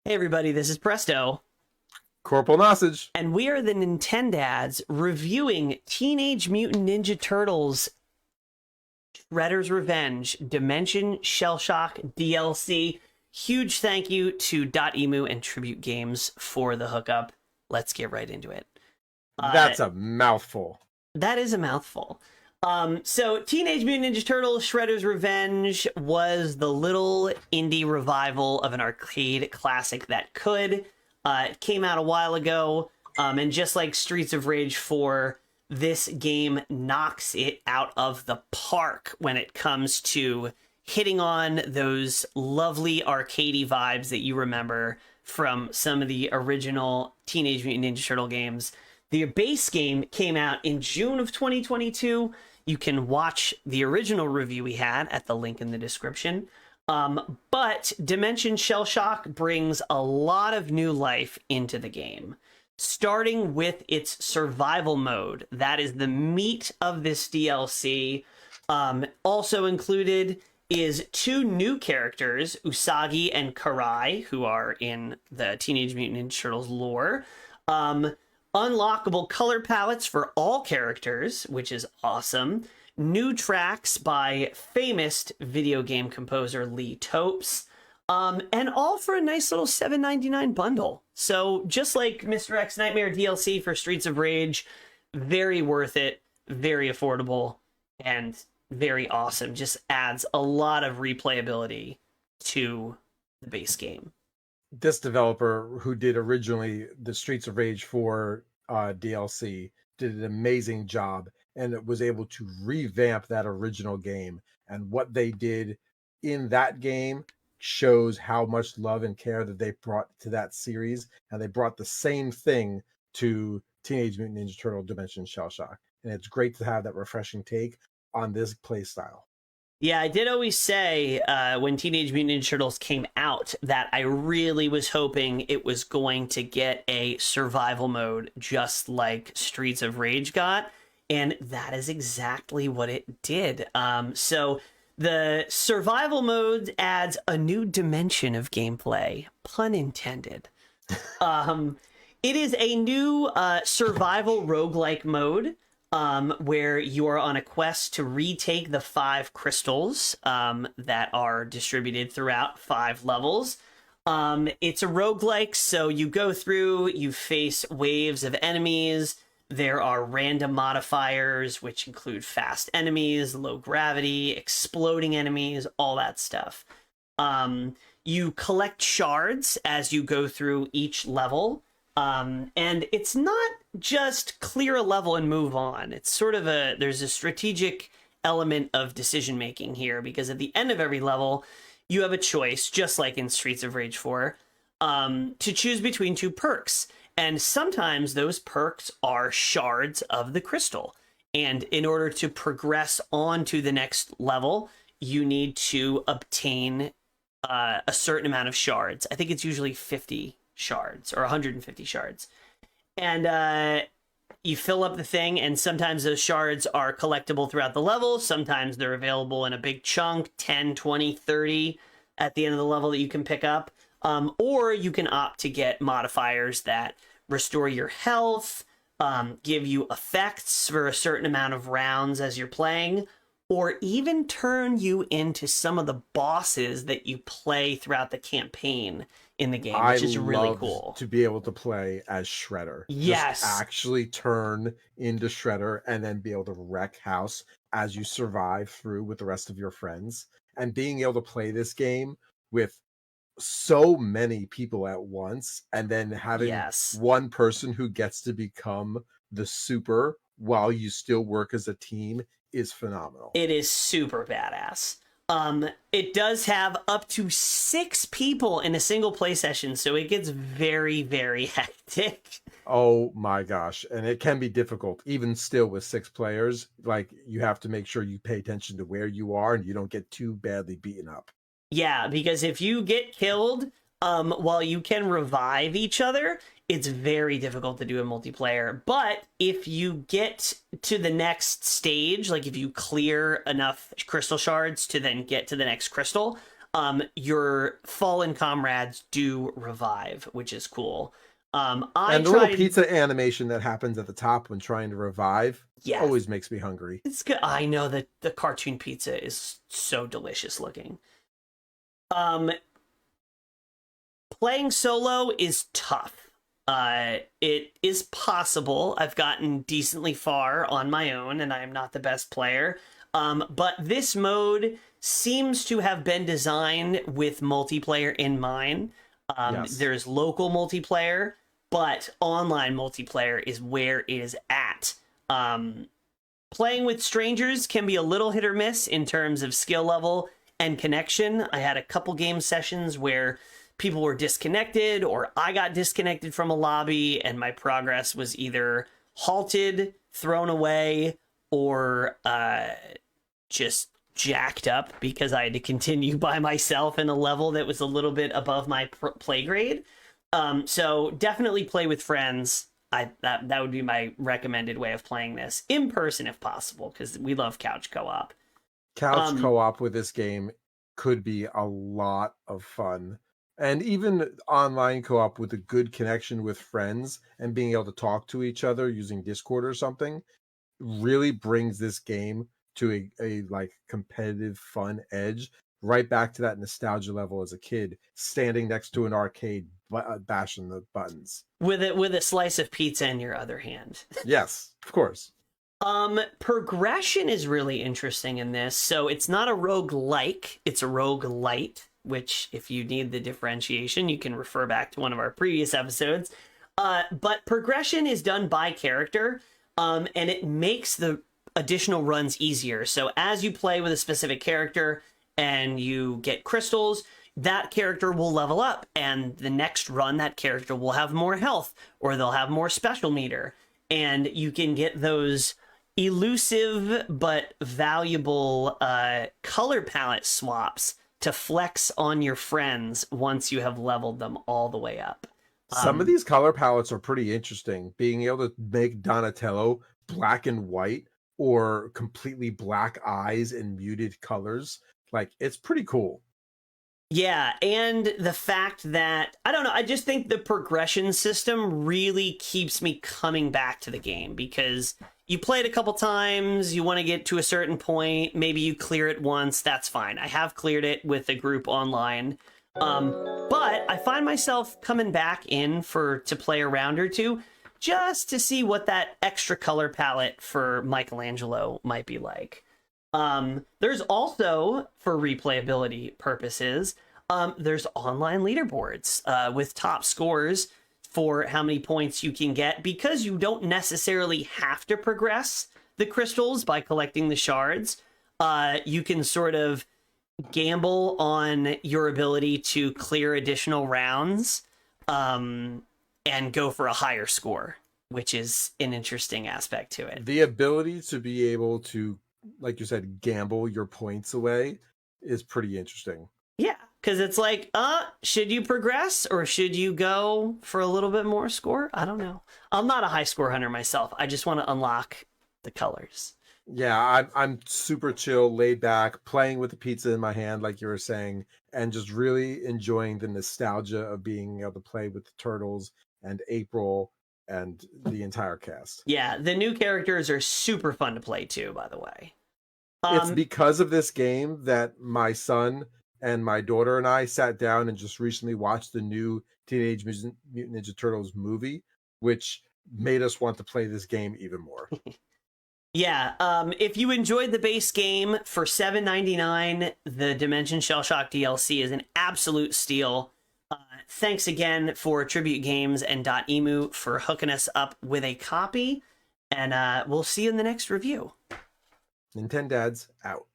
Hey everybody, this is Presto, CorporalNosaj. and we are the Nintendads reviewing Teenage Mutant Ninja Turtles Shredder's Revenge Dimension Shellshock DLC. Huge thank you to Emu and Tribute Games for the hookup. Let's get right into it. That's a mouthful. That is a mouthful. So Teenage Mutant Ninja Turtles Shredder's Revenge was the little indie revival of an arcade classic that could. It came out a while ago, and just like Streets of Rage 4, this game knocks it out of the park when it comes to hitting on those lovely arcadey vibes that you remember from some of the original Teenage Mutant Ninja Turtle games. The base game came out in June of 2022. You can watch the original review we had at the link in the description. But Dimension Shellshock brings a lot of new life into the game, starting with its survival mode. That is the meat of this DLC. Also included is two new characters, Usagi and Karai, who are in the Teenage Mutant Ninja Turtles lore. Unlockable color palettes for all characters, which is awesome. New tracks by famous video game composer Lee Topes. And all for a nice little $7.99 bundle. So just like Mr. X Nightmare DLC for Streets of Rage, very worth it, very affordable, and very awesome. Just adds a lot of replayability to the base game. This developer who did originally the Streets of Rage 4 DLC did an amazing job, and it was able to revamp that original game. And what they did in that game shows how much love and care that they brought to that series. And they brought the same thing to Teenage Mutant Ninja Turtle Dimension Shellshock. And it's great to have that refreshing take on this play style. Yeah, I did always say when Teenage Mutant Ninja Turtles came out that I really was hoping it was going to get a survival mode just like Streets of Rage got, and that is exactly what it did. So the survival mode adds a new dimension of gameplay, pun intended. It is a new survival roguelike mode. Where you are on a quest to retake the 5 crystals that are distributed throughout 5 levels. It's a roguelike, so you go through, you face waves of enemies. There are random modifiers, which include fast enemies, low gravity, exploding enemies, all that stuff. You collect shards as you go through each level. And it's not just clear a level and move on. It's sort of there's a strategic element of decision making here, because at the end of every level, you have a choice, just like in Streets of Rage 4, to choose between 2 perks. And sometimes those perks are shards of the crystal. And in order to progress on to the next level, you need to obtain a certain amount of shards. I think it's usually 50 shards or 150 shards, and you fill up the thing, and sometimes those shards are collectible throughout the level. Sometimes they're available in a big chunk, 10, 20, 30 at the end of the level that you can pick up, or you can opt to get modifiers that restore your health, give you effects for a certain amount of rounds as you're playing, or even turn you into some of the bosses that you play throughout the campaign in the game, which is really cool. To be able to play as Shredder. Yes. Just actually turn into Shredder and then be able to wreck house as you survive through with the rest of your friends. And being able to play this game with so many people at once, and then having one person who gets to become the super while you still work as a team is phenomenal. It is super badass. It does have up to 6 people in a single play session, so it gets very, very hectic. Oh my gosh. And it can be difficult, even still with 6 players. Like, you have to make sure you pay attention to where you are and you don't get too badly beaten up. Yeah, because if you get killed while you can revive each other, it's very difficult to do in multiplayer. But if you get to the next stage, like if you clear enough crystal shards to then get to the next crystal, your fallen comrades do revive, which is cool. I And the tried. little pizza animation that happens at the top when trying to revive Yeah, always makes me hungry. it's good. I know that the cartoon pizza is so delicious looking. Um, Playing solo is tough. It is possible. I've gotten decently far on my own, and I am not the best player. But this mode seems to have been designed with multiplayer in mind. Yes. There's local multiplayer, but online multiplayer is where it is at. Playing with strangers can be a little hit or miss in terms of skill level and connection. I had a couple game sessions where people were disconnected or I got disconnected from a lobby and my progress was either halted, thrown away, or just jacked up because I had to continue by myself in a level that was a little bit above my play grade. So definitely play with friends. That would be my recommended way of playing this in person if possible, because we love couch co-op. Couch co-op with this game could be a lot of fun. And even online co-op with a good connection with friends and being able to talk to each other using Discord or something really brings this game to a like competitive fun edge, right back to that nostalgia level as a kid standing next to an arcade bashing the buttons with a slice of pizza in your other hand. Yes, of course. Progression is really interesting in this. So it's not a roguelike, it's a roguelite, which if you need the differentiation, you can refer back to one of our previous episodes. But progression is done by character, and it makes the additional runs easier. So as you play with a specific character and you get crystals, that character will level up, and the next run that character will have more health, or they'll have more special meter, and you can get those elusive but valuable color palette swaps to flex on your friends once you have leveled them all the way up. Some of these color palettes are pretty interesting. Being able to make Donatello black and white or completely black eyes and muted colors, like, it's pretty cool. Yeah, and the fact that, I don't know, I just think the progression system really keeps me coming back to the game, because you play it a couple times, you want to get to a certain point, maybe you clear it once, that's fine. I have cleared it with a group online. But I find myself coming back in to play a round or two just to see what that extra color palette for Michelangelo might be like. There's also, for replayability purposes, there's online leaderboards with top scores for how many points you can get, because you don't necessarily have to progress the crystals by collecting the shards. You can sort of gamble on your ability to clear additional rounds and go for a higher score, which is an interesting aspect to it. The ability to be able to, like you said, gamble your points away is pretty interesting. Yeah, because it's like, should you progress or should you go for a little bit more score? I don't know. I'm not a high score hunter myself. I just want to unlock the colors. Yeah, I'm super chill, laid back, playing with the pizza in my hand, like you were saying, and just really enjoying the nostalgia of being able to play with the turtles and April and the entire cast. Yeah, the new characters are super fun to play too, by the way. It's because of this game that my son and my daughter and I sat down and just recently watched the new Teenage Mutant Ninja Turtles movie, which made us want to play this game even more. Yeah, if you enjoyed the base game for $7.99, the Dimension Shellshock DLC is an absolute steal. Thanks again for Tribute Games and .emu for hooking us up with a copy, and we'll see you in the next review. Nintendads out.